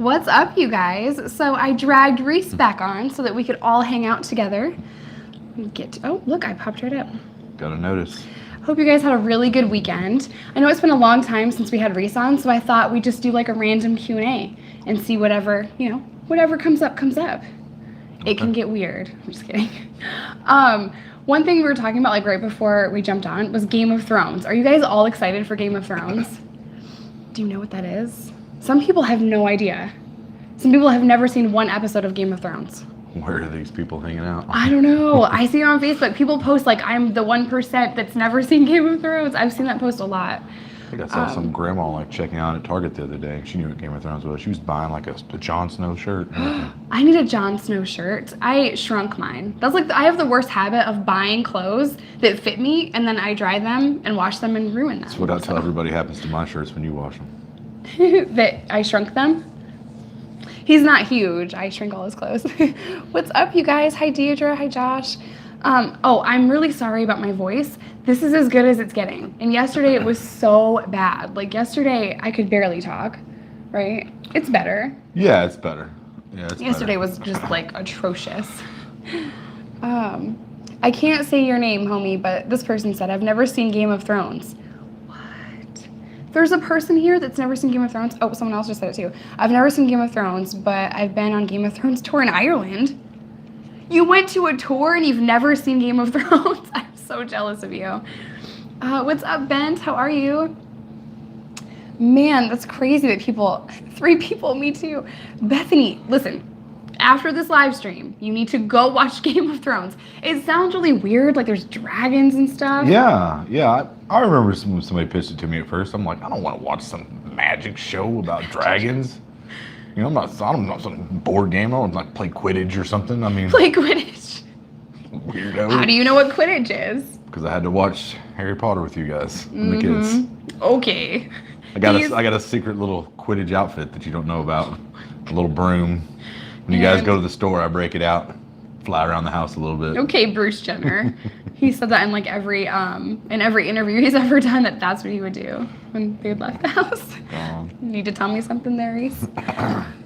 What's up, you guys? So I dragged Reece back on so that we could all hang out together. Oh, look, I popped right up. Got a notice. Hope you guys had a really good weekend. I know it's been a long time since we had Reece on, so I thought we'd just do like a random Q&A and see whatever, whatever comes up, comes up. Okay. It can get weird. I'm just kidding. One thing we were talking about like right before we jumped on was Game of Thrones. Are you guys all excited for Game of Thrones? Do you know what that is? Some people have no idea. Some people have never seen one episode of Game of Thrones. Where are these people hanging out? I don't know. I see it on Facebook. People post like, I'm the 1% that's never seen Game of Thrones. I've seen that post a lot. I think I saw some grandma like checking out at Target the other day. She knew what Game of Thrones was. She was buying like a Jon Snow shirt. I need a Jon Snow shirt. I shrunk mine. That's like, I have the worst habit of buying clothes that fit me and then I dry them and wash them and ruin them. That's what I tell everybody happens to my shirts when you wash them. That I shrunk them? He's not huge. I shrink all his clothes. What's up, you guys? Hi, Deidre. Hi, Josh. I'm really sorry about my voice. This is as good as it's getting. And yesterday it was so bad. Like yesterday I could barely talk, right? It's better. Yeah, it's better. Yesterday was just like atrocious. I can't say your name, homie, but this person said, I've never seen Game of Thrones. There's a person here that's never seen Game of Thrones. Oh, someone else just said it too. I've never seen Game of Thrones, but I've been on Game of Thrones tour in Ireland. You went to a tour and you've never seen Game of Thrones? I'm so jealous of you. What's up, Bent? How are you? Man, that's crazy that 3 people, me too. Bethany, listen, after this live stream, you need to go watch Game of Thrones. It sounds really weird, like there's dragons and stuff. Yeah. I remember somebody pitched it to me at first. I'm like, I don't want to watch some magic show about dragons. I'm not some board game. I don't like play Quidditch or something. I mean, play Quidditch. Weirdo. How do you know what Quidditch is? Because I had to watch Harry Potter with you guys and the kids. Okay. I got a secret little Quidditch outfit that you don't know about. A little broom. When you guys go to the store, I break it out, fly around the house a little bit. Okay, Bruce Jenner. He said that in like every interview he's ever done, that's what he would do when they had left the house. You need to tell me something there, Reece.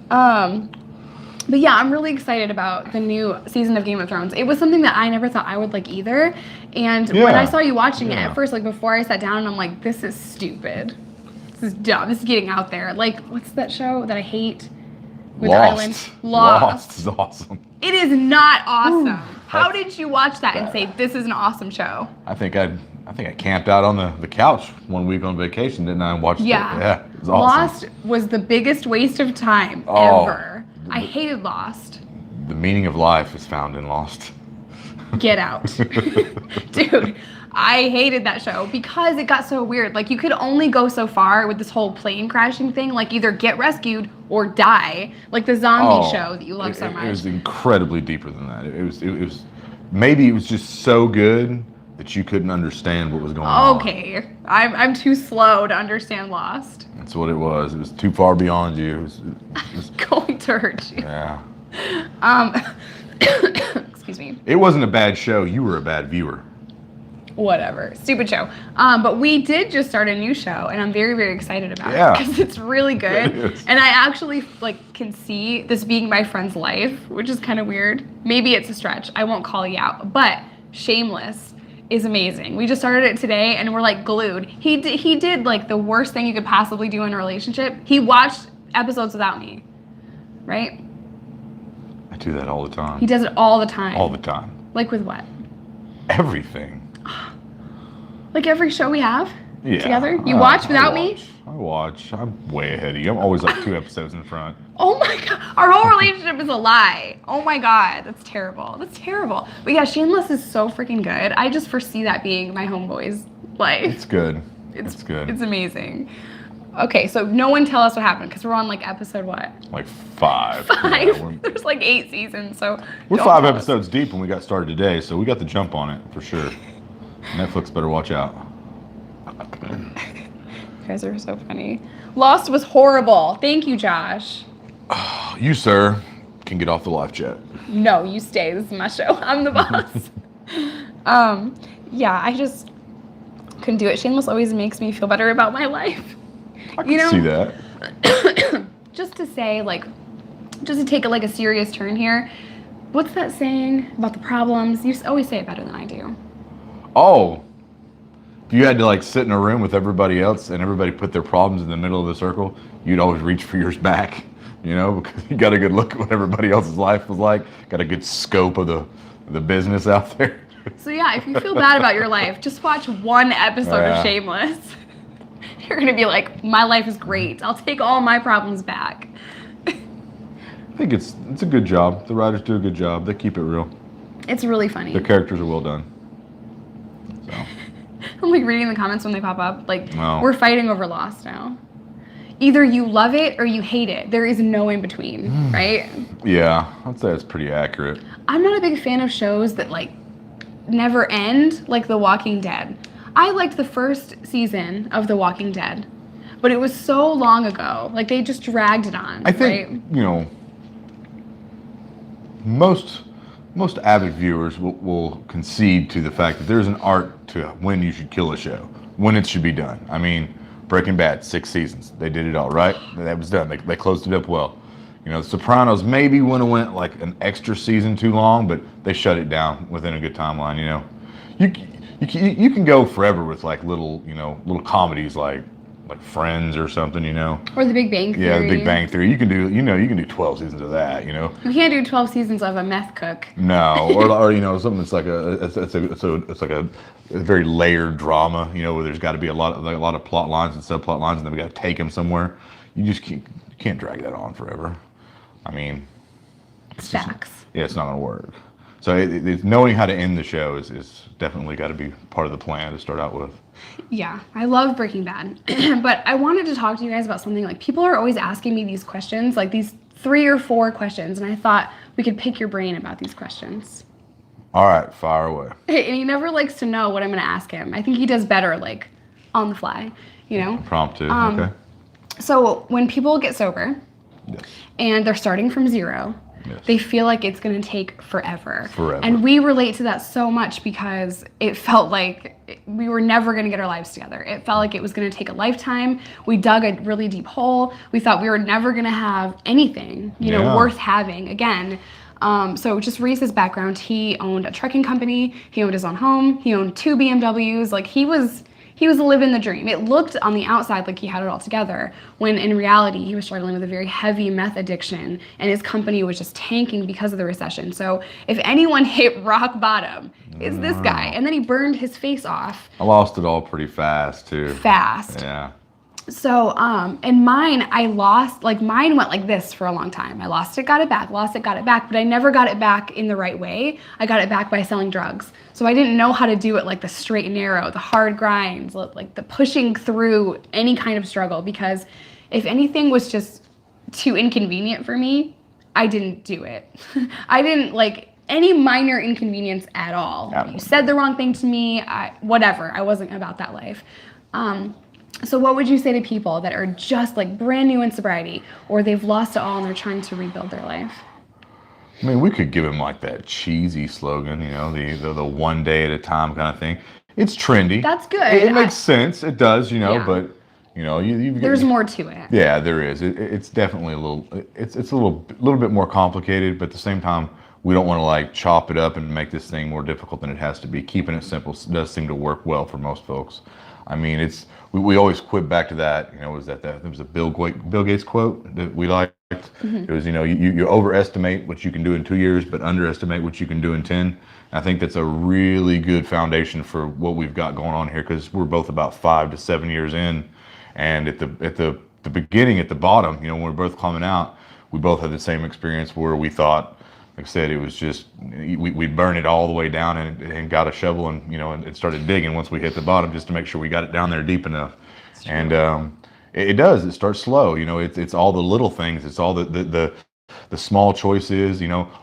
But yeah, I'm really excited about the new season of Game of Thrones. It was something that I never thought I would like either. And when I saw you watching it at first, like before I sat down, I'm like, this is stupid. This is dumb. This is getting out there. Like, what's that show that I hate? With Lost. Lost is awesome. It is not awesome. How did you watch that and say this is an awesome show? I think I camped out on the couch one week on vacation, didn't I? And watched it. Yeah, it was awesome. Lost was the biggest waste of time ever. I hated Lost. The meaning of life is found in Lost. Get out. Dude, I hated that show because it got so weird. Like, you could only go so far with this whole plane crashing thing. Like, either get rescued or die. Like the zombie show that you love so much. It was incredibly deeper than that. It was maybe it was just so good that you couldn't understand what was going on. Okay. I'm too slow to understand Lost. That's what it was. It was too far beyond you. It was going to hurt you. Yeah. Excuse me. It wasn't a bad show. You were a bad viewer. Whatever. Stupid show. But we did just start a new show, and I'm very, very excited about it because it's really good. And I actually can see this being my friend's life, which is kind of weird. Maybe it's a stretch. I won't call you out. But Shameless is amazing. We just started it today, and we're like glued. He did like the worst thing you could possibly do in a relationship. He watched episodes without me, right? I do that all the time. He does it all the time. All the time. Like with what? Everything. Like every show we have together? You watch without me? I watch. I'm way ahead of you. I'm always like 2 episodes in front. Oh my God. Our whole relationship is a lie. Oh my God. That's terrible. That's terrible. But yeah, Shameless is so freaking good. I just foresee that being my homeboy's life. It's good. It's good. It's amazing. Okay, so no one tell us what happened because we're on like episode what? Like 5. 5? Yeah, there's like 8 seasons, so we're 5 episodes deep when we got started today, so we got the jump on it for sure. Netflix better watch out. You guys are so funny. Lost was horrible. Thank you, Josh. You, sir, can get off the live chat. No, you stay. This is my show. I'm the boss. Yeah, I just couldn't do it. Shameless always makes me feel better about my life. I can see that. just to say, like, just to take like a serious turn here, what's that saying about the problems? You always say it better than I do. Oh, if you had to like sit in a room with everybody else and everybody put their problems in the middle of the circle, you'd always reach for yours back, because you got a good look at what everybody else's life was like, got a good scope of the business out there. So yeah, if you feel bad about your life, just watch one episode of Shameless. You're gonna be like, my life is great. I'll take all my problems back. I think it's a good job. The writers do a good job. They keep it real. It's really funny. The characters are well done. So. I'm like reading the comments when they pop up. Like, No. We're fighting over Lost now. Either you love it or you hate it. There is no in between, right? Yeah, I'd say that's pretty accurate. I'm not a big fan of shows that like never end, like The Walking Dead. I liked the first season of The Walking Dead, but it was so long ago. Like they just dragged it on. I think, right? Most avid viewers will concede to the fact that there's an art to when you should kill a show, when it should be done. I mean, Breaking Bad, 6 seasons. They did it all, right? That was done. They closed it up well. The Sopranos maybe would have went like an extra season too long, but they shut it down within a good timeline, You can go forever with like little comedies like Friends or something, Or The Big Bang Theory. Yeah, The Big Bang Theory. You can do 12 seasons of that, You can't do 12 seasons of a meth cook. No, or something that's like it's like a very layered drama, where there's got to be a lot of plot lines and subplot lines, and then we got to take them somewhere. You just can't drag that on forever. I mean, Facts. It's not going to work. So it's knowing how to end the show is definitely got to be part of the plan to start out with. Yeah, I love Breaking Bad. But I wanted to talk to you guys about something. Like, people are always asking me these questions, like these 3 or 4 questions, and I thought we could pick your brain about these questions. All right, fire away. And he never likes to know what I'm going to ask him. I think he does better, like, on the fly, Impromptu, okay. So when people get sober, Yes. and they're starting from zero, Yes. they feel like it's going to take forever. Forever. And we relate to that so much because it felt like we were never going to get our lives together. It felt like it was going to take a lifetime. We dug a really deep hole. We thought we were never going to have anything, worth having again. So just Reece's background, he owned a trucking company. He owned his own home. He owned 2 BMWs. Like he was living the dream. It looked on the outside like he had it all together, when in reality he was struggling with a very heavy meth addiction, and his company was just tanking because of the recession. So if anyone hit rock bottom, it's this guy. And then he burned his face off. I lost it all pretty fast too. Yeah. So, and mine went like this for a long time. I lost it, got it back, lost it, got it back, but I never got it back in the right way. I got it back by selling drugs. So I didn't know how to do it like the straight and narrow, the hard grinds, like the pushing through any kind of struggle, because if anything was just too inconvenient for me, I didn't do it. I didn't like any minor inconvenience at all. You said the wrong thing to me, whatever. I wasn't about that life. So what would you say to people that are just like brand new in sobriety, or they've lost it all and they're trying to rebuild their life? I mean, we could give him like that cheesy slogan, the one day at a time kind of thing. It's trendy. That's good. It makes sense. It does, but there's more to it. Yeah, there is. It's definitely a little. It's a little bit more complicated, but at the same time, we don't want to like chop it up and make this thing more difficult than it has to be. Keeping it simple does seem to work well for most folks. I mean, we always quip back to that. Was that there was a Bill Gates quote that we liked. Mm-hmm. It was you overestimate what you can do in 2 years, but underestimate what you can do in 10. I think that's a really good foundation for what we've got going on here, because we're both about 5 to 7 years in, and at the beginning, at the bottom, when we're both climbing out, we both had the same experience where we thought, like I said, it was just we'd burn it all the way down and got a shovel and started digging once we hit the bottom, just to make sure we got it down there deep enough. And it does. It starts slow. It's all the little things. It's all the small choices.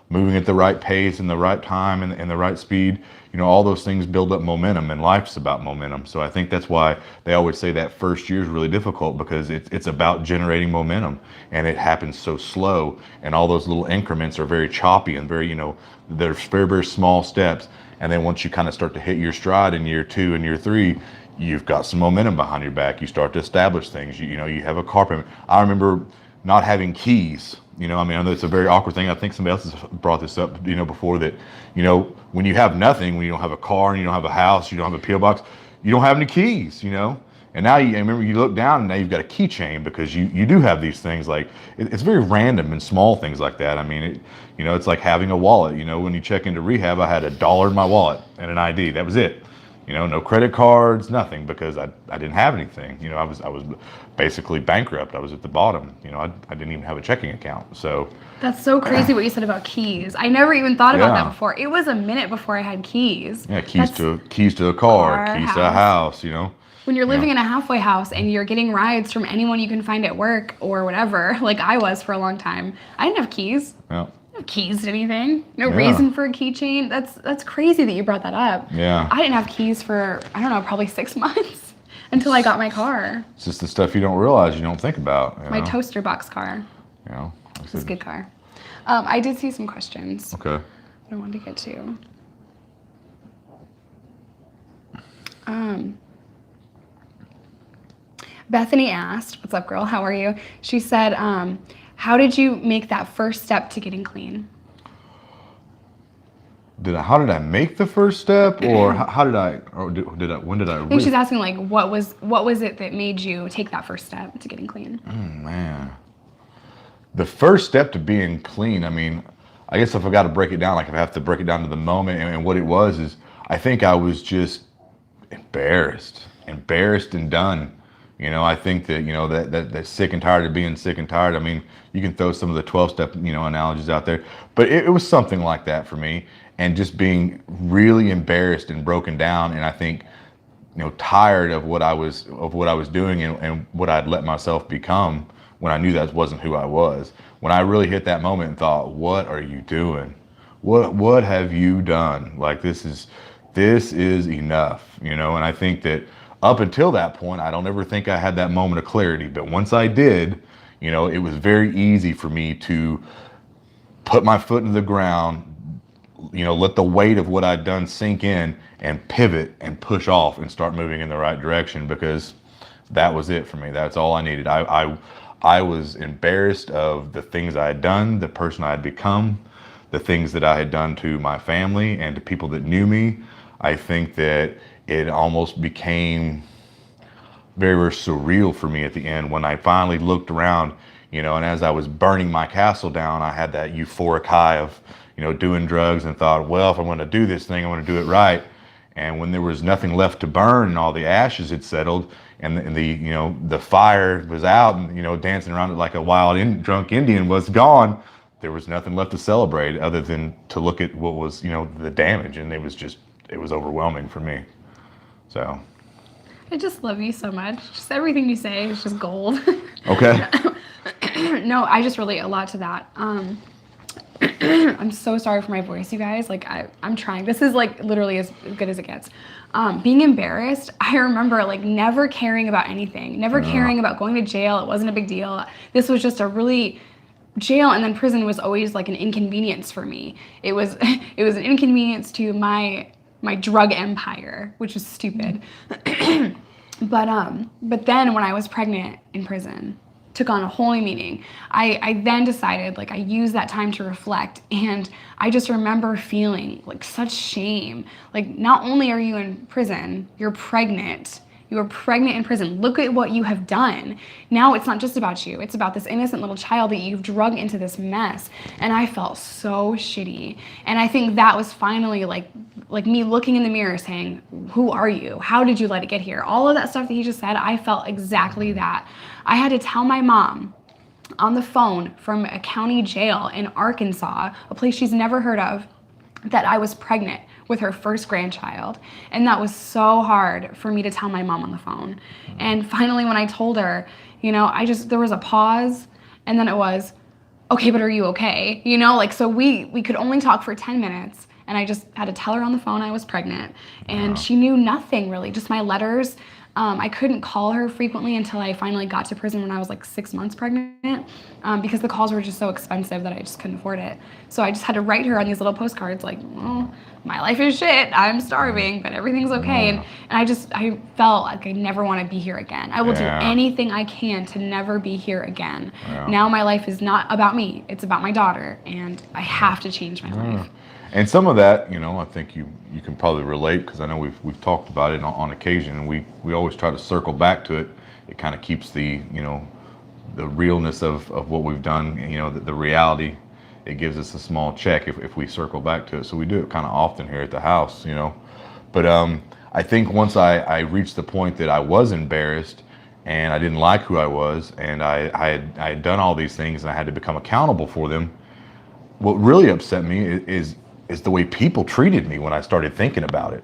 Moving at the right pace and the right time and the right speed. All those things build up momentum, and life's about momentum. So I think that's why they always say that first year is really difficult, because it's about generating momentum, and it happens so slow, and all those little increments are very choppy and very, they're very, very small steps. And then once you kind of start to hit your stride in year 2 and year 3, you've got some momentum behind your back. You start to establish things. You have a car payment. I remember not having keys. You know, I mean, I know it's a very awkward thing. I think somebody else has brought this up, you know, before that, you know, when you have nothing, when you don't have a car and you don't have a house, you don't have a PO box, you don't have any keys, you know. And now you remember you look down and now you've got a keychain because you do have these things like it's very random and small things like that. I mean, you know, it's like having a wallet. You know, when you check into rehab, I had $1 in my wallet and an ID. That was it. You know, no credit cards, nothing, because I didn't have anything. You know, I was basically bankrupt. I was at the bottom. You know, I didn't even have a checking account. So That's so crazy what you said about keys. I never even thought about Yeah. that before. It was a minute before I had keys. yeah, That's keys to a car, car, keys to a house. You know, when you're you living know. in a halfway house and you're getting rides from anyone you can find at work or whatever, like I was for a long time. I didn't have keys. Yeah. No keys to anything. No Yeah. reason for a keychain. That's crazy that you brought that up. Yeah. I didn't have keys for, I don't know, probably 6 months until I got my car. It's just the stuff you don't realize, you don't think about. You My know? toaster box car. You know, like I It's a said, good car. I did see some questions okay. I wanted to get to. Bethany asked, "What's up, girl? How are you?" She said, "How did you make that first step to getting clean?" How did I make the first step, or how did I, or did I? When did I? I think she's asking like, what was it that made you take that first step to getting clean? Man, the first step to being clean. I mean, I guess if I got to break it down, like if I have to break it down to the moment and what it was is, I think I was just embarrassed and done. You know, I think that, you know, that sick and tired of being sick and tired. I mean, you can throw some of the 12-step, you know, analogies out there, but it was something like that for me, and just being really embarrassed and broken down. And I think, you know, tired of what I was doing and what I'd let myself become when I knew that wasn't who I was. When I really hit that moment and thought, what are you doing? What have you done? Like, this is enough, you know? And I think that up until that point, I don't ever think I had that moment of clarity. But once I did, you know, it was very easy for me to put my foot in the ground, you know, let the weight of what I'd done sink in and pivot and push off and start moving in the right direction, because that was it for me. That's all I needed. I was embarrassed of the things I had done, the person I had become, the things that I had done to my family and to people that knew me. I think that it almost became very, very surreal for me at the end when I finally looked around, you know, and as I was burning my castle down, I had that euphoric high of, you know, doing drugs, and thought, well, if I'm going to do this thing, I want to do it right. And when there was nothing left to burn and all the ashes had settled and the you know, the fire was out and, you know, dancing around it like a wild drunk Indian was gone, there was nothing left to celebrate other than to look at what was, you know, the damage. And it was overwhelming for me. So I just love you so much. Just everything you say is just gold. okay. No, I just relate a lot to that. I'm so sorry for my voice, you guys. Like, I'm trying. This is like literally as good as it gets. Being embarrassed, I remember like never caring about anything, never caring about going to jail. It wasn't a big deal. This was just a really, jail and then prison was always like an inconvenience for me. It was an inconvenience to my drug empire, which is stupid. But then when I was pregnant in prison, took on a whole new meaning. I then decided, like, I used that time to reflect, and I just remember feeling like such shame. Like, not only are you in prison, you're pregnant. You are pregnant in prison. Look at what you have done. Now it's not just about you. It's about this innocent little child that you've drugged into this mess. And I felt so shitty. And I think that was finally like me looking in the mirror saying, who are you? How did you let it get here? All of that stuff that he just said, I felt exactly that. I had to tell my mom on the phone from a county jail in Arkansas, a place she's never heard of, that I was pregnant with her first grandchild. And that was so hard for me to tell my mom on the phone. And finally, when I told her, you know, there was a pause, and then it was, okay, but are you okay? You know, like, so we could only talk for 10 minutes, and I just had to tell her on the phone I was pregnant. And she knew nothing really, just my letters. I couldn't call her frequently until I finally got to prison when I was like 6 months pregnant, because the calls were just so expensive that I just couldn't afford it. So I just had to write her on these little postcards like, well, my life is shit, I'm starving, but everything's okay. And I felt like I never want to be here again. I will do anything I can to never be here again. Now my life is not about me, it's about my daughter, and I have to change my life. And some of that, I think you can probably relate, because I know we've talked about it on occasion, and we always try to circle back to it. It kind of keeps the realness of what we've done, the reality. It gives us a small check if we circle back to it. So we do it kind of often here at the house, But I think once I reached the point that I was embarrassed and I didn't like who I was, and I had done all these things and I had to become accountable for them, what really upset me is the way people treated me when I started thinking about it.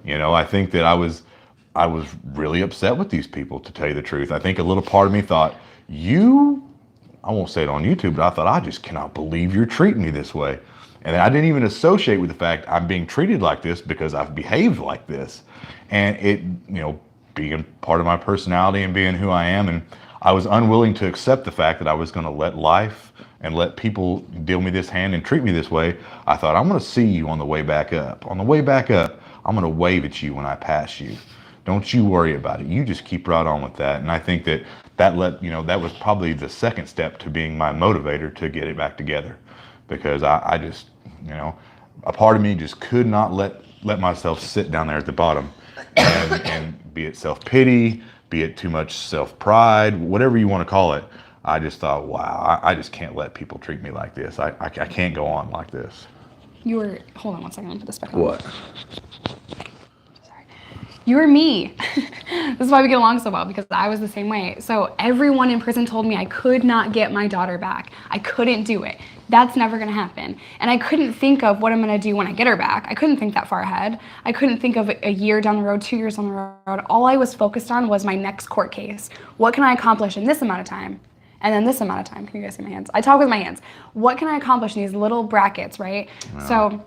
I think that I was really upset with these people, to tell you the truth. I think a little part of me thought, I won't say it on YouTube, but I thought, I just cannot believe you're treating me this way. And I didn't even associate with the fact I'm being treated like this because I've behaved like this. And it, being part of my personality and being who I am, and I was unwilling to accept the fact that I was going to let life and let people deal me this hand and treat me this way. I thought, I'm going to see you on the way back up. On the way back up, I'm going to wave at you when I pass you. Don't you worry about it. You just keep right on with that. And I think that that was probably the second step to being my motivator to get it back together, because I just, a part of me just could not let myself sit down there at the bottom and be it self-pity, be it too much self-pride, whatever you want to call it. I just thought, wow, I just can't let people treat me like this. I can't go on like this. Hold on one second, let me put this back on. What? You were me. This is why we get along so well, because I was the same way. So everyone in prison told me I could not get my daughter back. I couldn't do it. That's never gonna happen. And I couldn't think of what I'm gonna do when I get her back. I couldn't think that far ahead. I couldn't think of a year down the road, 2 years down the road. All I was focused on was my next court case. What can I accomplish in this amount of time? And then this amount of time. Can you guys see my hands? I talk with my hands. What can I accomplish in these little brackets, right? Wow. So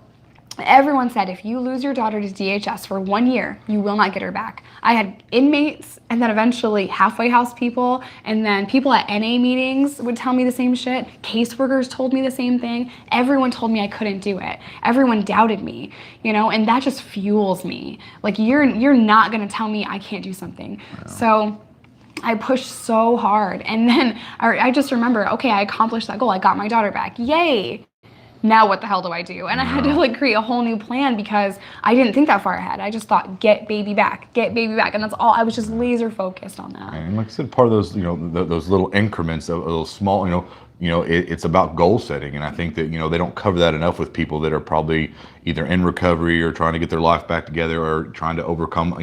everyone said, if you lose your daughter to DHS for 1 year, you will not get her back. I had inmates, and then eventually halfway house people, and then people at NA meetings would tell me the same shit. Caseworkers told me the same thing. Everyone told me I couldn't do it. Everyone doubted me, and that just fuels me. Like, you're not gonna tell me I can't do something. Wow. So I pushed so hard, and then I just remember, okay, I accomplished that goal. I got my daughter back. Yay! Now what the hell do I do? And I had to create a whole new plan, because I didn't think that far ahead. I just thought, get baby back. And that's all. I was just laser focused on that. And like I said, part of those, those little increments of those small, it's about goal setting. And I think that, they don't cover that enough with people that are probably either in recovery or trying to get their life back together, or trying to overcome,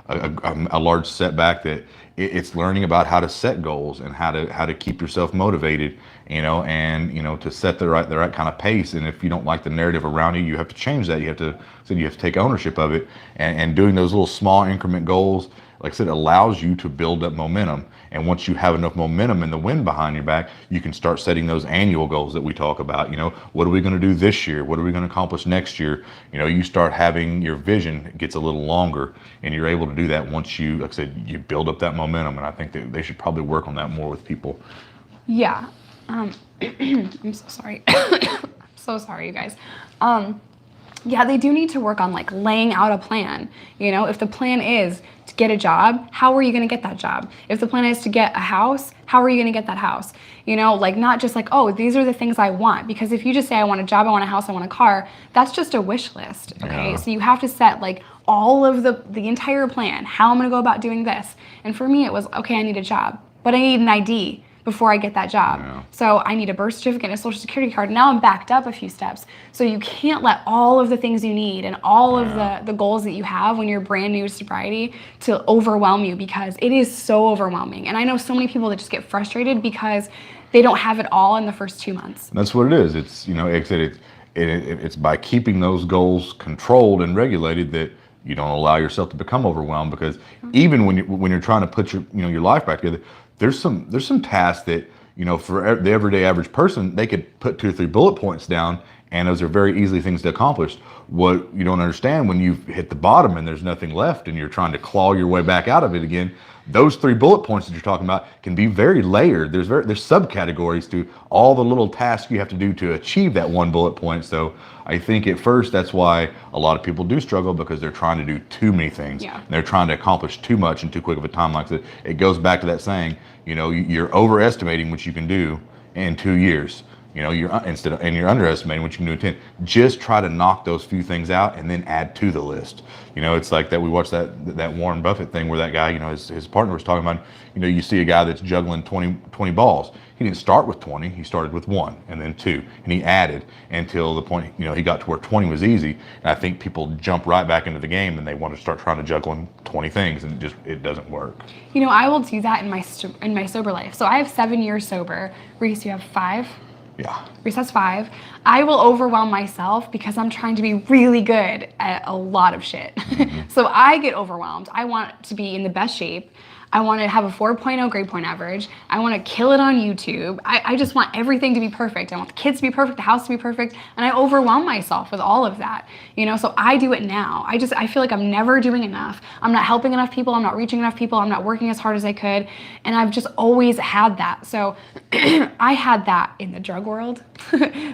a large setback. That it's learning about how to set goals and how to keep yourself motivated, and to set the right kind of pace. And if you don't like the narrative around you, you have to change that. You have to take ownership of it, and doing those little small increment goals, like I said, allows you to build up momentum. And once you have enough momentum and the wind behind your back, you can start setting those annual goals that we talk about. What are we going to do this year? What are we going to accomplish next year? You start having your vision gets a little longer, and you're able to do that once you, like I said, you build up that momentum. And I think that they should probably work on that more with people. Yeah. I'm so sorry. I'm so sorry, you guys. Yeah, they do need to work on laying out a plan. If the plan is to get a job, how are you going to get that job? If the plan is to get a house, how are you going to get that house? Not just oh, these are the things I want. Because if you just say, I want a job, I want a house, I want a car, that's just a wish list, okay? Yeah. So you have to set all of the entire plan, how I'm going to go about doing this. And for me, it was, okay, I need a job, but I need an ID before I get that job. Yeah. So I need a birth certificate and a social security card. Now I'm backed up a few steps. So you can't let all of the things you need and all of the goals that you have when you're brand new to sobriety to overwhelm you, because it is so overwhelming. And I know so many people that just get frustrated because they don't have it all in the first 2 months. That's what it is. It's, it's by keeping those goals controlled and regulated that you don't allow yourself to become overwhelmed. Because even when you're trying to put your life back together, there's some tasks that, for the everyday average person, they could put 2 or 3 bullet points down And those are very easily things to accomplish. What you don't understand when you've hit the bottom and there's nothing left and you're trying to claw your way back out of it again, those 3 bullet points that you're talking about can be very layered. There's subcategories to all the little tasks you have to do to achieve that 1 bullet point. So I think at first that's why a lot of people do struggle, because they're trying to do too many things. Yeah. And they're trying to accomplish too much in too quick of a time. Like that, it goes back to that saying, you're overestimating what you can do in 2 years. You're underestimating what you can do in 10. Just try to knock those few things out and then add to the list. It's like that. We watched that Warren Buffett thing where that guy, his partner was talking about, you see a guy that's juggling 20 balls. He didn't start with 20. He started with 1 and then 2, and he added until the point, he got to where 20 was easy. And I think people jump right back into the game and they want to start trying to juggle 20 things, and it doesn't work. I will do that in my sober life. So I have 7 years sober. Reece, you have 5? Yeah. Reece has 5. I will overwhelm myself because I'm trying to be really good at a lot of shit. Mm-hmm. So I get overwhelmed. I want to be in the best shape. I want to have a 4.0 grade point average. I want to kill it on YouTube. I just want everything to be perfect. I want the kids to be perfect, the house to be perfect, and I overwhelm myself with all of that. So I do it now. I feel like I'm never doing enough. I'm not helping enough people. I'm not reaching enough people. I'm not working as hard as I could, and I've just always had that. So I had that in the drug world.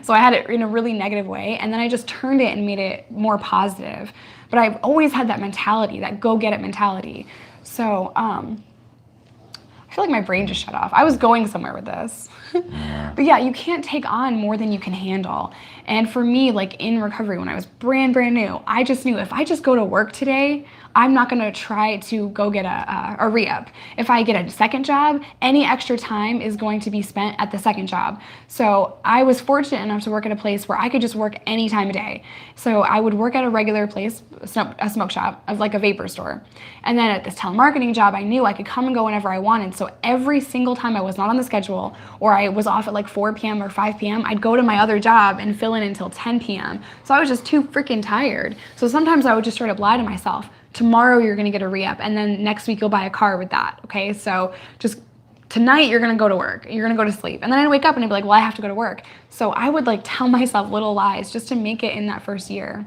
So I had it in a really negative way, and then I just turned it and made it more positive. But I've always had that mentality, that go-get-it mentality. So I feel like my brain just shut off. I was going somewhere with this. Yeah. But yeah, you can't take on more than you can handle. And for me, like in recovery, when I was brand new, I just knew if I just go to work today, I'm not going to try to go get a re-up. If I get a second job, any extra time is going to be spent at the second job. So I was fortunate enough to work at a place where I could just work any time of day. So I would work at a regular place, a smoke shop, of like a vapor store. And then at this telemarketing job, I knew I could come and go whenever I wanted. So every single time I was not on the schedule, or I was off at like 4 p.m. or 5 p.m., I'd go to my other job and fill in until 10 p.m. So I was just too freaking tired. So sometimes I would just straight up lie to myself. Tomorrow you're gonna get a re-up, and then next week you'll buy a car with that, okay? So just tonight you're gonna go to work, you're gonna go to sleep. And then I'd wake up and I'd be like, well, I have to go to work. So I would like tell myself little lies just to make it in that first year.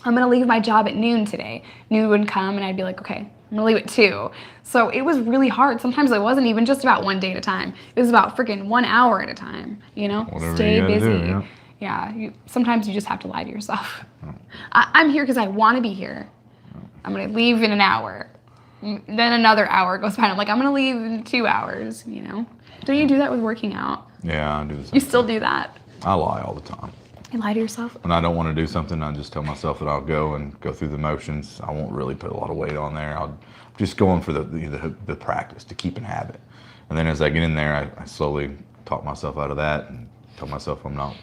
I'm gonna leave my job at noon today. Noon would come and I'd be like, okay, I'm gonna leave at 2. So it was really hard. Sometimes it wasn't even just about one day at a time. It was about freaking 1 hour at a time, Whatever Stay you gotta busy. do, Yeah, sometimes you just have to lie to yourself. I'm here because I wanna be here. I'm gonna leave in an hour. Then another hour goes by and I'm like, I'm gonna leave in 2 hours, Don't you do that with working out? Yeah, I do the same. You still do that? I lie all the time. You lie to yourself? When I don't want to do something, I just tell myself that I'll go through the motions. I won't really put a lot of weight on there. I'll just going for the practice to keep in habit. And then as I get in there, I slowly talk myself out of that and tell myself I'm not,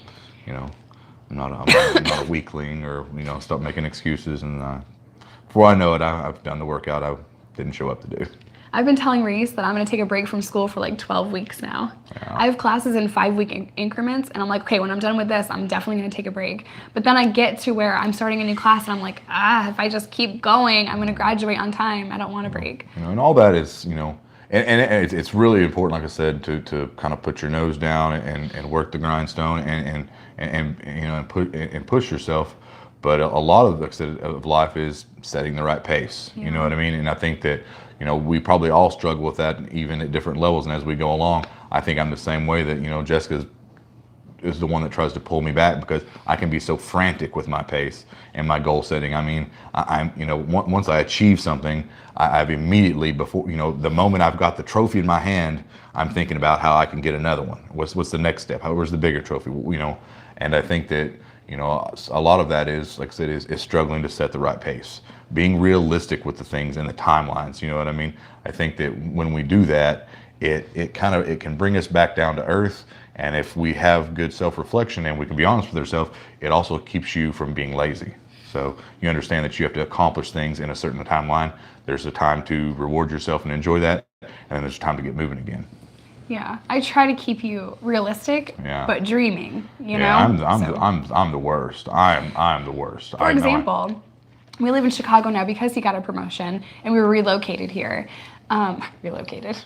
I'm not a weakling, or stop making excuses. And before I know it, I've done the workout I didn't show up to do. I've been telling Reece that I'm gonna take a break from school for like 12 weeks now. Yeah. I have classes in 5-week increments, and I'm like, okay, when I'm done with this, I'm definitely gonna take a break. But then I get to where I'm starting a new class, and I'm like, if I just keep going, I'm gonna graduate on time. I don't want a break. And all that is, and it's really important, like I said, to kind of put your nose down and work the grindstone and push yourself. But a lot of life is setting the right pace. Yeah. You know what I mean? And I think that, we probably all struggle with that, even at different levels. And as we go along, I think I'm the same way that, Jessica is the one that tries to pull me back, because I can be so frantic with my pace and my goal setting. I mean, once I achieve something, I've immediately, before, the moment I've got the trophy in my hand, I'm thinking about how I can get another one. What's the next step? Where's the bigger trophy? And I think that, a lot of that is, like I said, is struggling to set the right pace, being realistic with the things and the timelines. You know what I mean? I think that when we do that, it can bring us back down to earth. And if we have good self-reflection and we can be honest with ourselves, it also keeps you from being lazy. So you understand that you have to accomplish things in a certain timeline. There's a time to reward yourself and enjoy that, and then there's time to get moving again. Yeah, I try to keep you realistic, but dreaming. You know. I'm the worst. I'm the worst. For example, we live in Chicago now because he got a promotion, and we were relocated here. Relocated.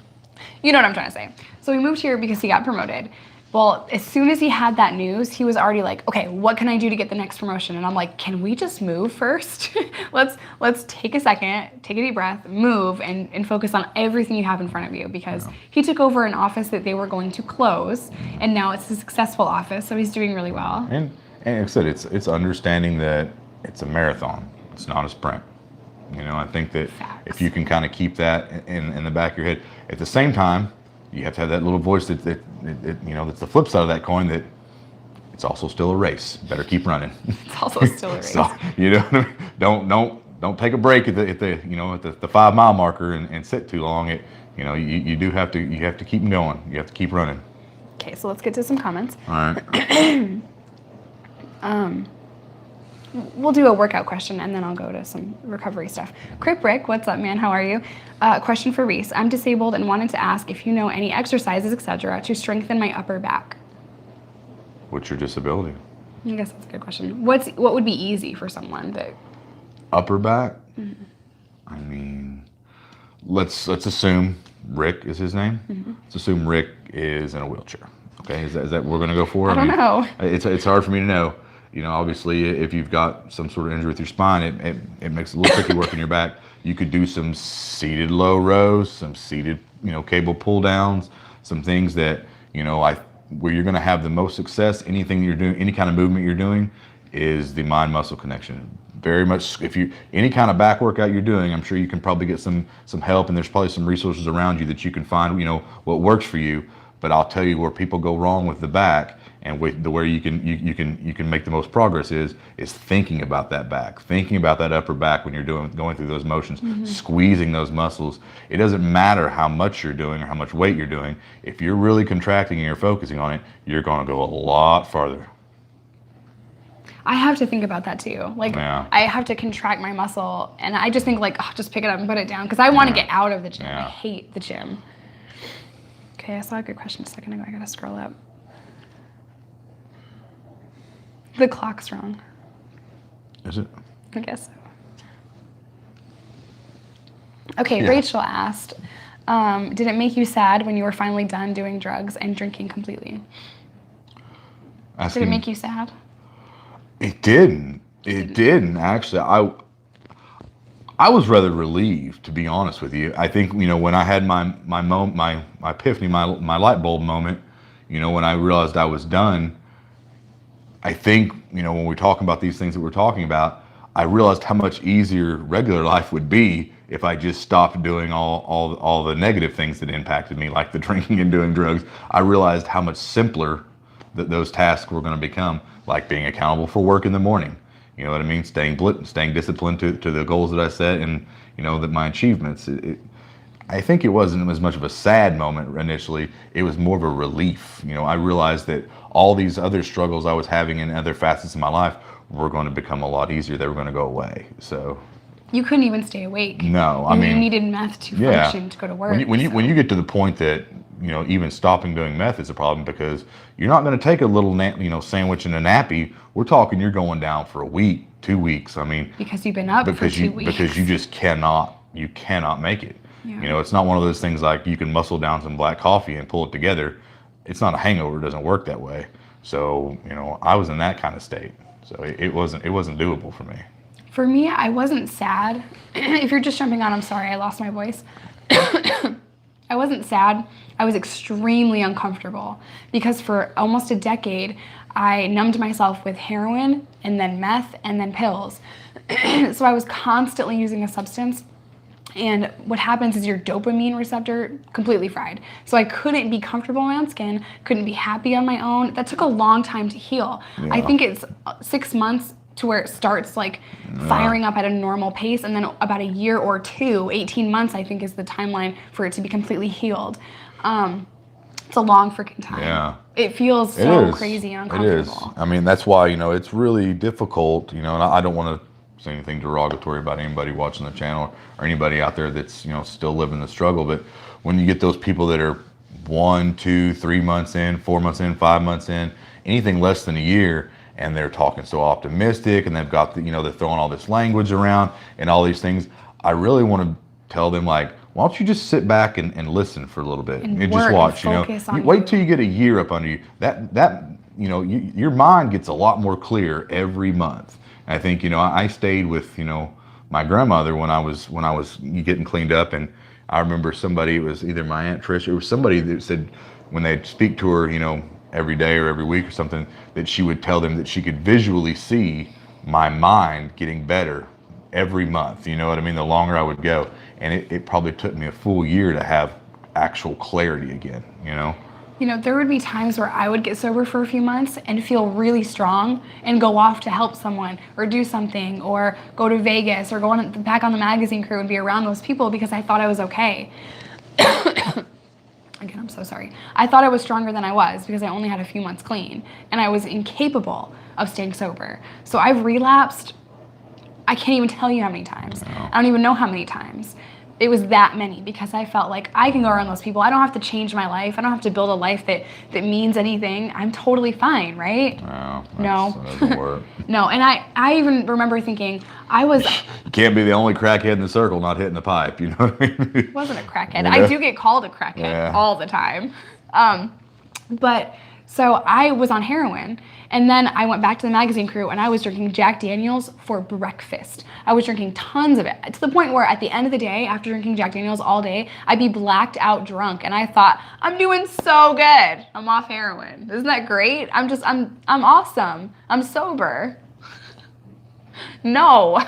You know what I'm trying to say. So we moved here because he got promoted. Well, as soon as he had that news, he was already like, okay, what can I do to get the next promotion? And I'm like, can we just move first? let's take a second, take a deep breath, move, and focus on everything you have in front of you, because he took over an office that they were going to close, and now it's a successful office, so he's doing really well. And like I said, it's understanding that it's a marathon. It's not a sprint. You know, I think that if you can kind of keep that in the back of your head, at the same time, you have to have that little voice that you know, that's the flip side of that coin, that it's also still a race. Better keep running. It's also still a race. So, you know what I mean? Don't take a break at the you know, at the 5 mile marker and sit too long. You know, you do have to keep going. You have to keep running. Okay, so let's get to some comments. All right. We'll do a workout question, and then I'll go to some recovery stuff. Crip Rick, what's up, man? How are you? Question for Reece. I'm disabled and wanted to ask if you know any exercises, etc., to strengthen my upper back. What's your disability? I guess that's a good question. What would be easy for someone that... Upper back? Mm-hmm. I mean, let's assume Rick is his name. Mm-hmm. Let's assume Rick is in a wheelchair. Okay, is that what we're gonna go for? I don't know. It's hard for me to know. You know, obviously, if you've got some sort of injury with your spine, it makes it a little tricky working your back. You could do some seated low rows, some seated, you know, cable pull downs, some things that, you know, where you're going to have the most success. Anything you're doing, any kind of movement you're doing, is the mind muscle connection. Very much, if you any kind of back workout you're doing, I'm sure you can probably get some help, and there's probably some resources around you that you can find, you know, what works for you. But I'll tell you where people go wrong with the back, and where you can make the most progress is thinking about that back, thinking about that upper back when you're going through those motions, squeezing those muscles. It doesn't matter how much you're doing or how much weight you're doing. If you're really contracting and you're focusing on it, you're going to go a lot farther. I have to think about that too. Like, I have to contract my muscle, and I just think like, oh, just pick it up and put it down, because I want to get out of the gym. I hate the gym. Okay, I saw a good question a second ago. I gotta scroll up. The clock's wrong. Is it? I guess so. Okay, Rachel asked, did it make you sad when you were finally done doing drugs and drinking completely? Did it make you sad? It didn't. It didn't, actually. I was rather relieved, to be honest with you. I think, you know, when I had my epiphany, my light bulb moment, you know, when I realized I was done, I think, you know, when we're talking about these things that we're talking about, I realized how much easier regular life would be if I just stopped doing all the negative things that impacted me, like the drinking and doing drugs. I realized how much simpler those tasks were going to become, like being accountable for work in the morning. You know what I mean? Staying disciplined to the goals that I set, and, you know, that my achievements. I think it wasn't as much of a sad moment initially. It was more of a relief. You know, I realized that all these other struggles I was having in other facets of my life were going to become a lot easier. They were going to go away. So you couldn't even stay awake. No, I mean, you needed meth to function, to go to work. When you get to the point that, you know, even stopping doing meth is a problem, because you're not going to take a little sandwich and a nappy. We're talking you're going down for a week, 2 weeks. I mean, because you've been up for 2 weeks. Because you just cannot make it. Yeah. You know, it's not one of those things like you can muscle down some black coffee and pull it together. It's not a hangover. It doesn't work that way. So, you know, I was in that kind of state. So it wasn't doable for me. For me, I wasn't sad. If you're just jumping on, I'm sorry, I lost my voice. I wasn't sad. I was extremely uncomfortable, because for almost a decade, I numbed myself with heroin and then meth and then pills. So I was constantly using a substance. And what happens is your dopamine receptor completely fried. So I couldn't be comfortable in my own skin, couldn't be happy on my own. That took a long time to heal. Yeah. I think it's 6 months to where it starts like firing up at a normal pace, and then about a year or two, 18 months, I think, is the timeline for it to be completely healed. It's a long freaking time. Yeah. It feels so crazy and uncomfortable. It is. I mean, that's why, you know, it's really difficult, you know, and I don't want to say anything derogatory about anybody watching the channel or anybody out there that's, you know, still living the struggle. But when you get those people that are 1, 2, 3 months in, 4 months in, 5 months in, anything less than a year, and they're talking so optimistic, and they've got the, you know, they're throwing all this language around and all these things, I really want to tell them, like, why don't you just sit back and listen for a little bit And and work just and watch, you know. focus on Wait you. till you get a year up under you. That you know, your mind gets a lot more clear every month. And I think, you know, I stayed with, you know, my grandmother when I was getting cleaned up, and I remember somebody, it was either my Aunt Trish, or it was somebody that said when they'd speak to her, you know, every day or every week or something, that she would tell them that she could visually see my mind getting better every month. You know what I mean? The longer I would go. And it probably took me a full year to have actual clarity again, you know? You know, there would be times where I would get sober for a few months and feel really strong and go off to help someone or do something or go to Vegas or back on the magazine crew and be around those people because I thought I was okay. Again, I'm so sorry. I thought I was stronger than I was because I only had a few months clean and I was incapable of staying sober. So I've relapsed, I can't even tell you how many times. No. I don't even know how many times. It was that many because I felt like I can go around those people. I don't have to change my life. I don't have to build a life that means anything. I'm totally fine, right? No. That doesn't work. No, and I even remember thinking You can't be the only crackhead in the circle not hitting the pipe, you know what I mean? wasn't a crackhead. You know? I do get called a crackhead all the time. But so I was on heroin, and then I went back to the magazine crew and I was drinking Jack Daniels for breakfast. I was drinking tons of it to the point where at the end of the day, after drinking Jack Daniels all day, I'd be blacked out drunk, and I thought, I'm doing so good. I'm off heroin. Isn't that great? I'm awesome. I'm sober. No.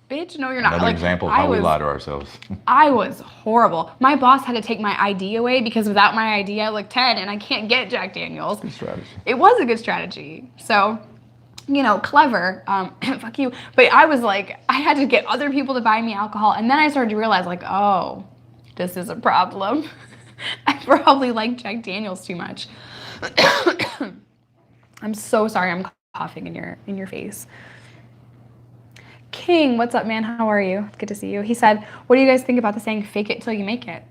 Bitch, no, you're not. Another example of how we lie to ourselves. I was horrible. My boss had to take my ID away because without my ID, I look 10 and I can't get Jack Daniels. Good strategy. It was a good strategy. So, you know, clever. Fuck you. But I was like, I had to get other people to buy me alcohol. And then I started to realize, like, oh, this is a problem. I probably like Jack Daniels too much. I'm so sorry I'm coughing in your face. King, what's up, man? How are you? Good to see you. He said, what do you guys think about the saying, fake it till you make it?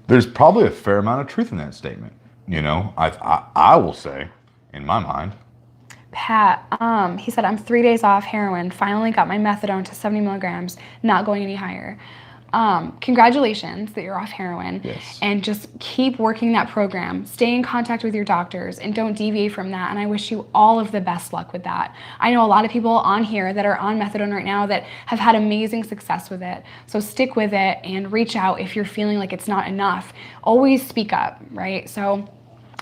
There's probably a fair amount of truth in that statement. You know, I will say, in my mind. Pat, he said, I'm 3 days off heroin, finally got my methadone to 70 milligrams, not going any higher. Congratulations that you're off heroin. Yes. And just keep working that program. Stay in contact with your doctors and don't deviate from that. And I wish you all of the best luck with that. I know a lot of people on here that are on methadone right now that have had amazing success with it. So stick with it and reach out if you're feeling like it's not enough. Always speak up, right? So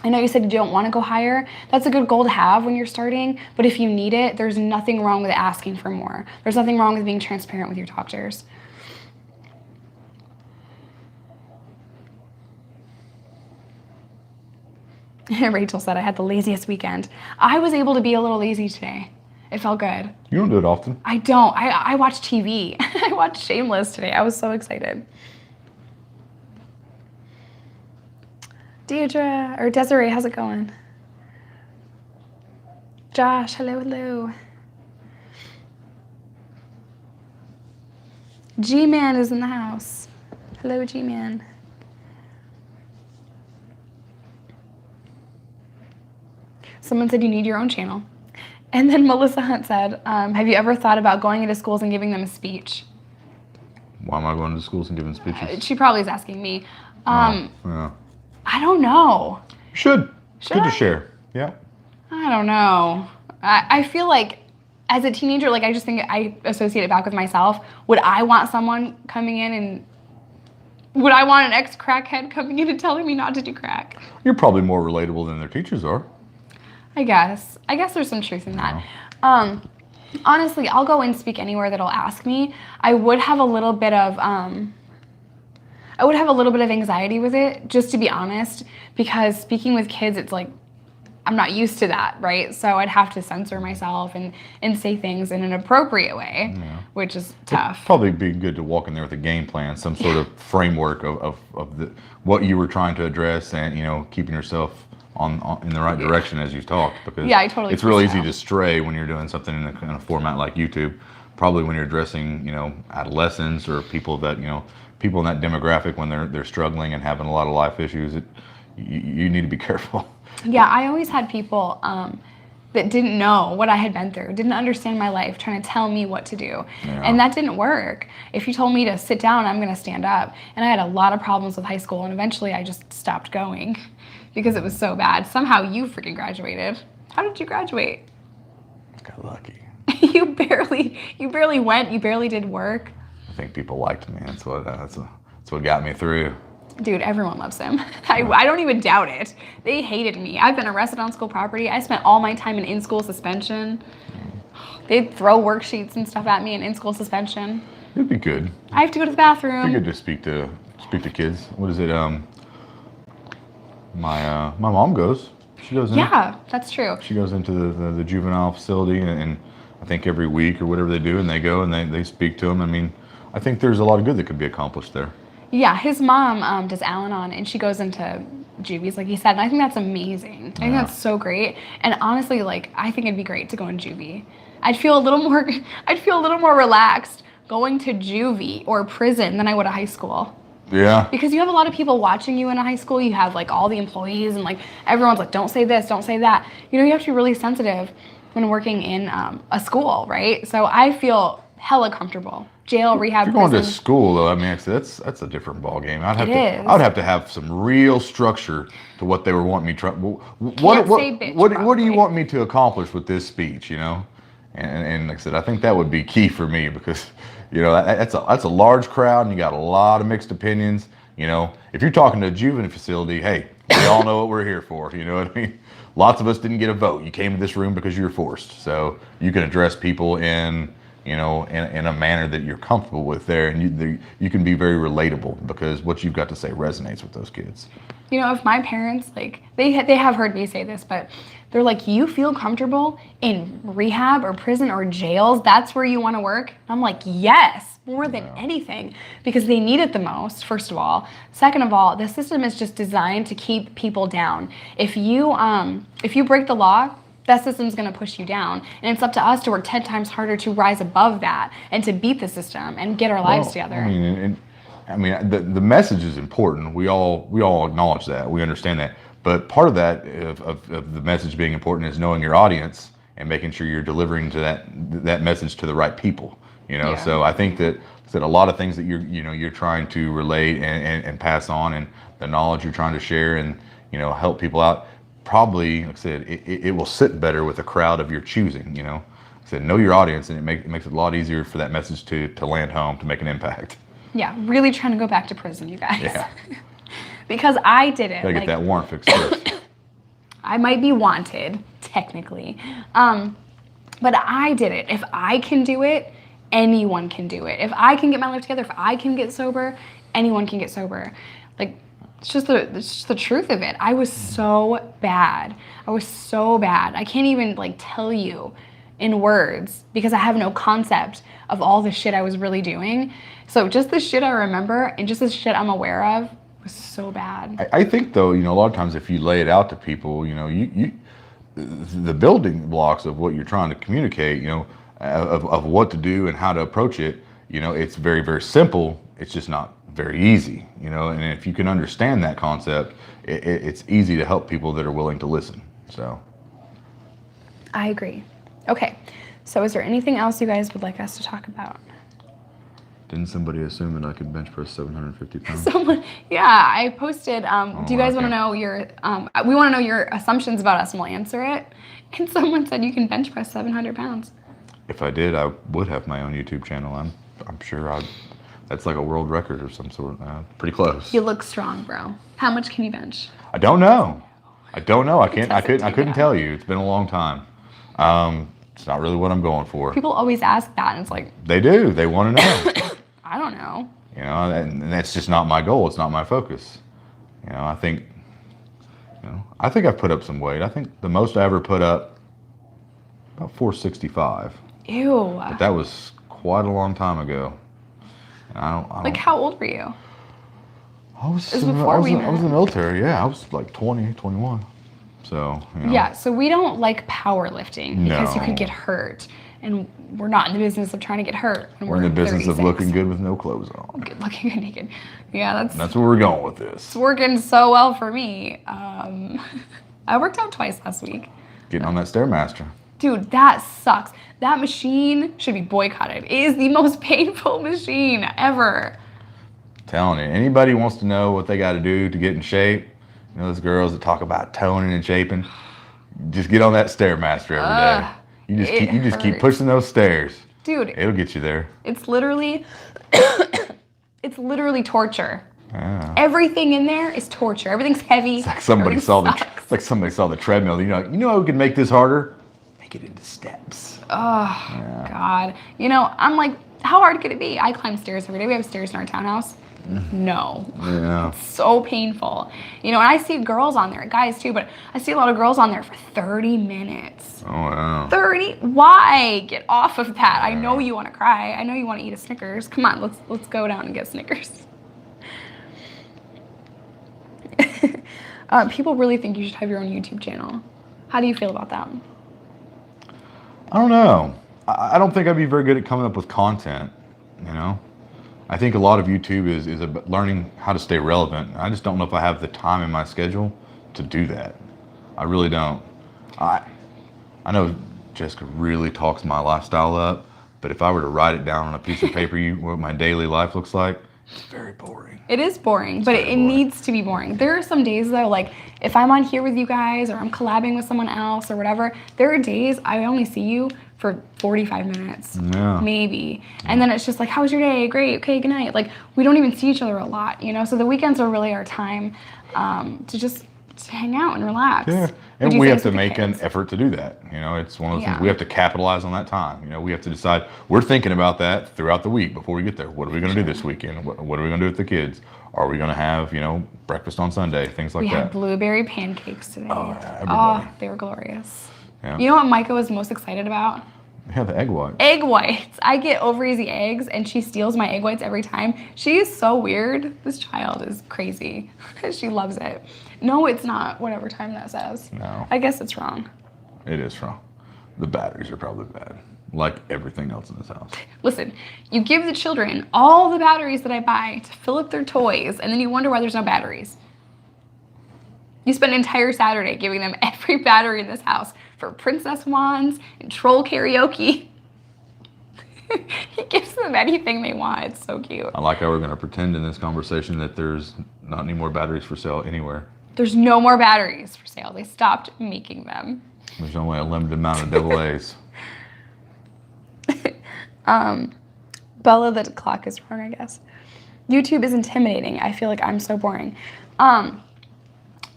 I know you said you don't want to go higher. That's a good goal to have when you're starting. But if you need it, there's nothing wrong with asking for more. There's nothing wrong with being transparent with your doctors. Rachel said, I had the laziest weekend. I was able to be a little lazy today. It felt good. You don't do it often. I don't. I watch TV. I watched Shameless today. I was so excited. Desiree, how's it going? Josh, hello. G-Man is in the house. Hello, G-Man. Someone said you need your own channel. And then Melissa Hunt said, have you ever thought about going into schools and giving them a speech? Why am I going to schools and giving speeches? She probably is asking me. Yeah. I don't know. You should. It's good I? to share. Yeah. I don't know. I feel like as a teenager, like I just think I associate it back with myself. Would I want someone coming in and would I want an ex-crackhead coming in and telling me not to do crack? You're probably more relatable than their teachers are. I guess there's some truth in that. Honestly, I'll go and speak anywhere that'll ask me. I would have a little bit of anxiety with it, just to be honest, because speaking with kids, it's like I'm not used to that, right? So I'd have to censor myself and say things in an appropriate way, which is tough. It'd probably be good to walk in there with a game plan, some sort of framework of what you were trying to address, and keeping yourself in the right direction as you talked, because I totally it's real easy to stray when you're doing something in a format like YouTube. Probably when you're addressing adolescents or people in that demographic when they're struggling and having a lot of life issues, you need to be careful. Yeah, I always had people that didn't know what I had been through, didn't understand my life, trying to tell me what to do. Yeah. And that didn't work. If you told me to sit down, I'm going to stand up. And I had a lot of problems with high school, and eventually I just stopped going because it was so bad. Somehow you freaking graduated. How did you graduate? Got lucky. you barely went, you barely did work. I think people liked me. That's what got me through. Dude, everyone loves him. I don't even doubt it. They hated me. I've been arrested on school property. I spent all my time in school suspension. They'd throw worksheets and stuff at me in school suspension. It'd be good. I have to go to the bathroom. It'd be good to speak to kids. What is it? My mom goes. She goes in. Yeah, that's true. She goes into the juvenile facility, and I think every week or whatever they do, and they go and they speak to them. I mean, I think there's a lot of good that could be accomplished there. Yeah, his mom does Al-Anon, and she goes into juvies, like he said, and I think that's amazing. I think that's so great. And honestly, like, I think it'd be great to go in juvie. I'd feel a little more relaxed going to juvie or prison than I would a high school. Yeah. Because you have a lot of people watching you in a high school. You have like all the employees, and like everyone's like, don't say this, don't say that. You know, you have to be really sensitive when working in a school, right? So I feel hella comfortable. Jail, rehab, if you're going prison. to school, though, I mean, that's a different ball game. I'd have to have some real structure to what they were wanting me to. What do you want me to accomplish with this speech? You know, and like I said, I think that would be key for me because, you know, that's a large crowd and you got a lot of mixed opinions. You know, if you're talking to a juvenile facility, hey, we all know what we're here for. You know what I mean? Lots of us didn't get a vote. You came to this room because you were forced. So you can address people in a manner that you're comfortable with there, and you can be very relatable because what you've got to say resonates with those kids. You know, if my parents, like, they have heard me say this, but they're like, you feel comfortable in rehab or prison or jails, that's where you want to work? I'm like, yes, more than anything, because they need it the most, first of all. Second of all, the system is just designed to keep people down. If you break the law, that system's going to push you down, and it's up to us to work 10 times harder to rise above that and to beat the system and get our lives together. I mean, the message is important. We all acknowledge that. We understand that. But part of that of the message being important is knowing your audience and making sure you're delivering to that message to the right people. You know, so I think that a lot of things that you're trying to relate and pass on, and the knowledge you're trying to share and help people out. Probably, like I said, it will sit better with a crowd of your choosing. You know, like I said, know your audience, and it makes it a lot easier for that message to land home, to make an impact. Yeah, really trying to go back to prison, you guys. Yeah. Because I did it. Gotta get that warrant fixed first. I might be wanted, technically, but I did it. If I can do it, anyone can do it. If I can get my life together, if I can get sober, anyone can get sober. Like. It's just the truth of it. I was so bad. I can't even tell you in words because I have no concept of all the shit I was really doing. So just the shit I remember and just the shit I'm aware of was so bad. I think though, a lot of times if you lay it out to people, you the building blocks of what you're trying to communicate, of what to do and how to approach it, it's very, very simple. It's just not very easy, and if you can understand that concept, it's easy to help people that are willing to listen. So I agree. Okay, so is there anything else you guys would like us to talk about? Didn't somebody assume that I could bench press 750 pounds? I posted, do you guys want to know we want to know your assumptions about us, and we'll answer it. And someone said you can bench press 700 pounds. If I did, I would have my own YouTube channel. I'm sure that's like a world record of some sort. Pretty close. You look strong, bro. How much can you bench? I don't know. I couldn't tell you. It's been a long time. It's not really what I'm going for. People always ask that, and it's like they do. They want to know. I don't know. And that's just not my goal. It's not my focus. I think I've put up some weight. I think the most I ever put up about 465. Ew. But that was quite a long time ago. I don't. How old were you? I was in the military. Yeah, I was like 20, 21. So. Yeah. So we don't like powerlifting because you could get hurt, and we're not in the business of trying to get hurt. We're in the business 36. Of looking good with no clothes on. Looking good naked. Yeah, that's where we're going with this. It's working so well for me. I worked out twice last week. Getting on that Stairmaster. Dude, that sucks. That machine should be boycotted. It is the most painful machine ever. Telling you, anybody wants to know what they got to do to get in shape, you know, those girls that talk about toning and shaping, just get on that Stairmaster every day. You just keep pushing those stairs. Dude, it'll get you there. It's literally torture. Yeah. Everything in there is torture. Everything's heavy. It's like somebody saw the treadmill. You know, we could make this harder. Make it into steps. Oh, yeah. God. You know, I'm like, how hard could it be? I climb stairs every day. We have stairs in our townhouse. No. Yeah. It's so painful. You know, and I see girls on there, guys too, but I see a lot of girls on there for 30 minutes. Oh, wow. 30? Why? Get off of that. I know you want to cry. I know you want to eat a Snickers. Come on, let's go down and get Snickers. People really think you should have your own YouTube channel. How do you feel about that? I don't know. I don't think I'd be very good at coming up with content, you know? I think a lot of YouTube is about learning how to stay relevant. I just don't know if I have the time in my schedule to do that. I really don't. I know Jessica really talks my lifestyle up, but if I were to write it down on a piece of paper, what my daily life looks like, it's very boring. It is boring, but it needs to be boring. There are some days though, like if I'm on here with you guys or I'm collabing with someone else or whatever, there are days I only see you for 45 minutes, maybe. And then it's just like, how was your day? Great, okay, good night. Like, we don't even see each other a lot, you know? So the weekends are really our time to just hang out and relax. Yeah, and we have to make an effort to do that. You know, it's one of those things, we have to capitalize on that time. You know, we have to decide, we're thinking about that throughout the week before we get there. What are we gonna do this weekend? What are we gonna do with the kids? Are we gonna have, you know, breakfast on Sunday, things like that. We had blueberry pancakes today. Oh, yeah, everybody. Oh, they were glorious. Yeah. You know what Micah was most excited about? Yeah, the egg whites. Egg whites. I get over easy eggs and she steals my egg whites every time. She is so weird. This child is crazy. She loves it. No, it's not, whatever time that says. No. I guess it's wrong. It is wrong. The batteries are probably bad, like everything else in this house. Listen, you give the children all the batteries that I buy to fill up their toys, and then you wonder why there's no batteries. You spend an entire Saturday giving them every battery in this house for princess wands and troll karaoke. He gives them anything they want. It's so cute. I like how we're going to pretend in this conversation that there's not any more batteries for sale anywhere. There's no more batteries for sale. They stopped making them. There's only a limited amount of double A's. Bella, the clock is wrong, I guess. YouTube is intimidating. I feel like I'm so boring.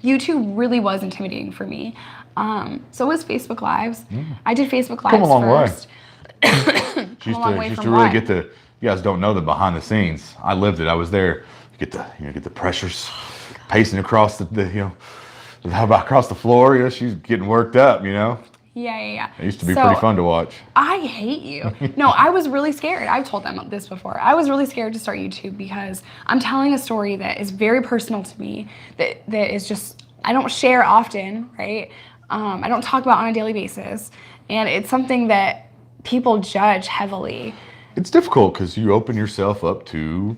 YouTube really was intimidating for me. So was Facebook Lives. I did Facebook Lives Come a long first. way. She used to really get the. You guys don't know the behind the scenes. I lived it. I was there. You get the pressures, pacing across across the floor. You know, she's getting worked up. You know. Yeah. It used to be pretty fun to watch. I hate you. No, I was really scared. I've told them this before. I was really scared to start YouTube because I'm telling a story that is very personal to me. That is just I don't share often, right? I don't talk about on a daily basis, and it's something that people judge heavily. It's difficult because you open yourself up to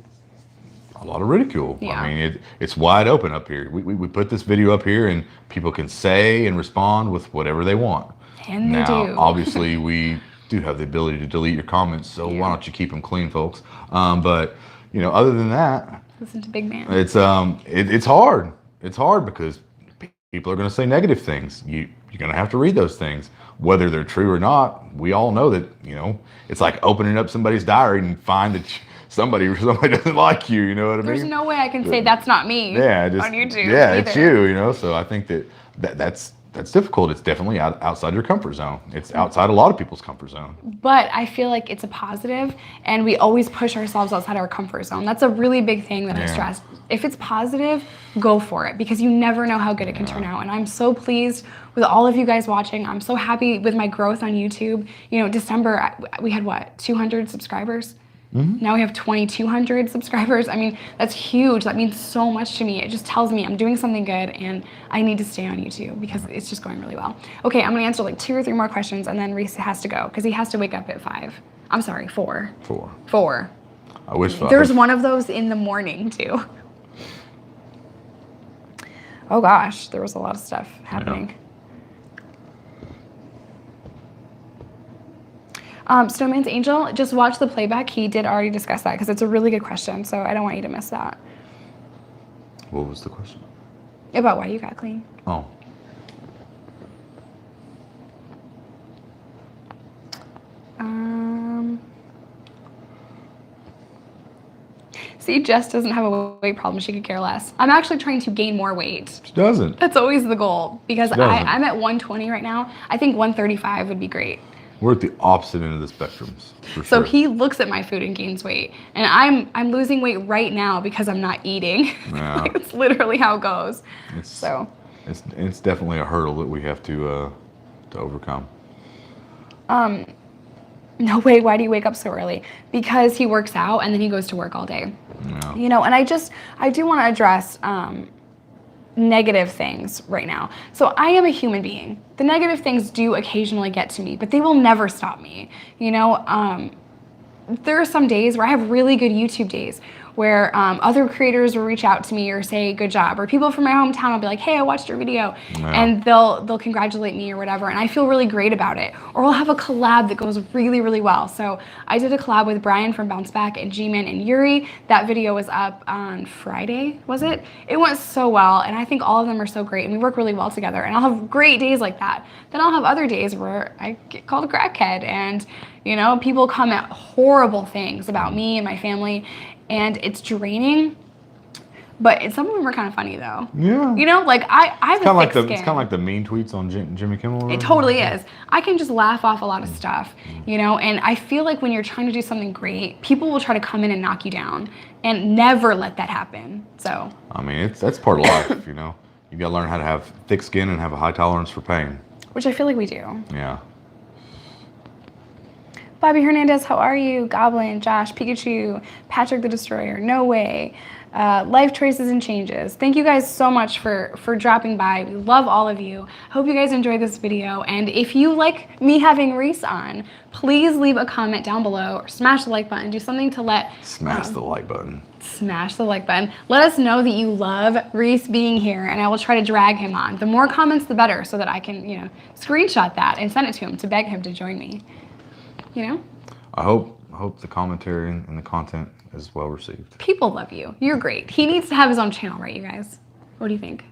a lot of ridicule. Yeah. I mean, it's wide open up here. We put this video up here, and people can say and respond with whatever they want. And they do. Obviously, we do have the ability to delete your comments, so why don't you keep them clean, folks? But you know, other than that, listen to Big Man. It's it's hard. It's hard because people are going to say negative things. You're going to have to read those things, whether they're true or not. We all know that, you know, it's like opening up somebody's diary and find that somebody doesn't like you. You know what I mean? There's no way I can say that's not me. Yeah, on YouTube. Yeah, either. It's you. You know, so I think that's difficult. It's definitely outside your comfort zone. It's outside a lot of people's comfort zone. But I feel like it's a positive, and we always push ourselves outside our comfort zone. That's a really big thing that I stress. If it's positive, go for it, because you never know how good it can turn out. And I'm so pleased with all of you guys watching. I'm so happy with my growth on YouTube. You know, December, we had what, 200 subscribers? Now we have 2,200 subscribers. I mean, that's huge. That means so much to me. It just tells me I'm doing something good and I need to stay on YouTube because it's just going really well. Okay, I'm gonna answer like 2 or 3 more questions and then Reece has to go because he has to wake up at 5. I'm sorry, 4. 4. I wish 5. There's one of those in the morning too. Oh gosh, there was a lot of stuff happening. Snowman's Angel, just watch the playback. He did already discuss that because it's a really good question, so I don't want you to miss that. What was the question? About why you got clean. Oh. See, Jess doesn't have a weight problem. She could care less. I'm actually trying to gain more weight. She doesn't. That's always the goal because She doesn't. I'm at 120 right now. I think 135 would be great. We're at the opposite end of the spectrums, for So sure. he looks at my food and gains weight, and I'm losing weight right now because I'm not eating. Yeah. Like, it's literally how it goes. It's definitely a hurdle that we have to overcome. No way, why do you wake up so early? Because he works out and then he goes to work all day. Yeah. You know, and I do want to address negative things right now. So I am a human being. The negative things do occasionally get to me, but they will never stop me. You know, there are some days where I have really good YouTube days where other creators will reach out to me or say good job, or people from my hometown will be like, hey, I watched your video, and they'll congratulate me or whatever, and I feel really great about it. Or we'll have a collab that goes really, really well. So I did a collab with Brian from Bounce Back and G-Man and Yuri. That video was up on Friday, was it? It went so well, and I think all of them are so great, and we work really well together, and I'll have great days like that. Then I'll have other days where I get called a crackhead, and you know, people comment horrible things about me and my family, and it's draining. But some of them are kind of funny though. Yeah. You know, like I have a thick skin. It's kind of like the mean tweets on Jimmy Kimmel. It totally is. I can just laugh off a lot of stuff, you know, and I feel like when you're trying to do something great, people will try to come in and knock you down, and never let that happen. So. I mean, that's part of life, you know. You got to learn how to have thick skin and have a high tolerance for pain. Which I feel like we do. Yeah. Bobby Hernandez, how are you? Goblin, Josh, Pikachu, Patrick the Destroyer, No Way, Life Choices and Changes. Thank you guys so much for dropping by. We love all of you. Hope you guys enjoyed this video. And if you like me having Reece on, please leave a comment down below or smash the like button. Do something to let... Smash the like button. Smash the like button. Let us know that you love Reece being here, and I will try to drag him on. The more comments, the better, so that I can, you know, screenshot that and send it to him to beg him to join me. You know? I hope the commentary and the content is well received. People love you. You're great. He needs to have his own channel, right, you guys? What do you think?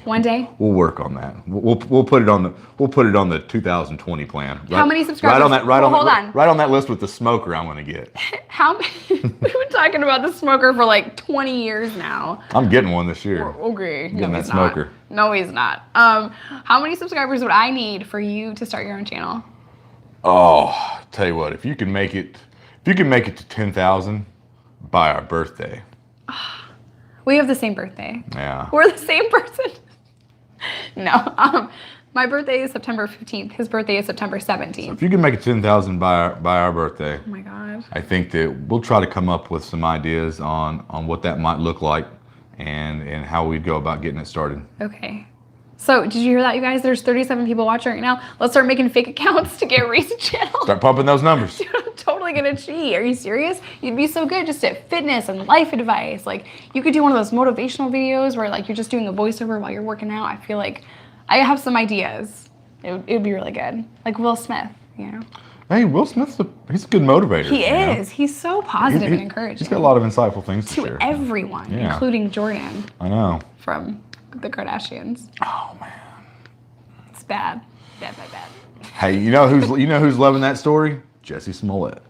One day? We'll work on that. We'll put it on the 2020 plan. Right, how many subscribers? Right on that list with the smoker I'm going to get. How many? We've been talking about the smoker for like 20 years now. I'm getting one this year. Okay. Getting that smoker. No, he's not. How many subscribers would I need for you to start your own channel? Oh, tell you what, if you can make it to 10,000 by our birthday. We have the same birthday. Yeah. We're the same person. No. My birthday is September 15th. His birthday is September 17th. So if you can make it 10,000 by our birthday. Oh my God. I think that we'll try to come up with some ideas on what that might look like and how we'd go about getting it started. Okay. So, did you hear that, you guys? There's 37 people watching right now. Let's start making fake accounts to get Reece channel. Start pumping those numbers. Dude, I'm totally gonna cheat. Are you serious? You'd be so good just at fitness and life advice. Like, you could do one of those motivational videos where, like, you're just doing a voiceover while you're working out. I feel like I have some ideas. It would be really good. Like Will Smith, you know? Hey, Will Smith's he's a good motivator. He is. Know? He's so positive and encouraging. He's got a lot of insightful things to share. Everyone, including Jordan. I know. From the Kardashians. Oh, man. It's bad. Bad. Hey, you know who's loving that story? Jesse Smollett.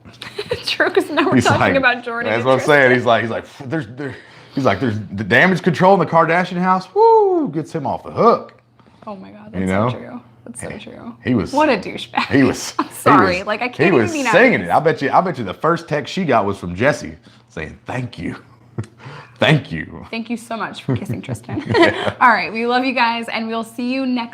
True, because now we're talking about Jordan. That's what I'm saying. He's like, there's the damage control in the Kardashian house. Woo, gets him off the hook. Oh my God, that's so true. That's so true. He was what a douchebag. He was. I'm sorry. I can't even be nice. He was singing it. I bet you the first text she got was from Jesse saying thank you. Thank you. Thank you so much for kissing Tristan. All right, we love you guys, and we'll see you next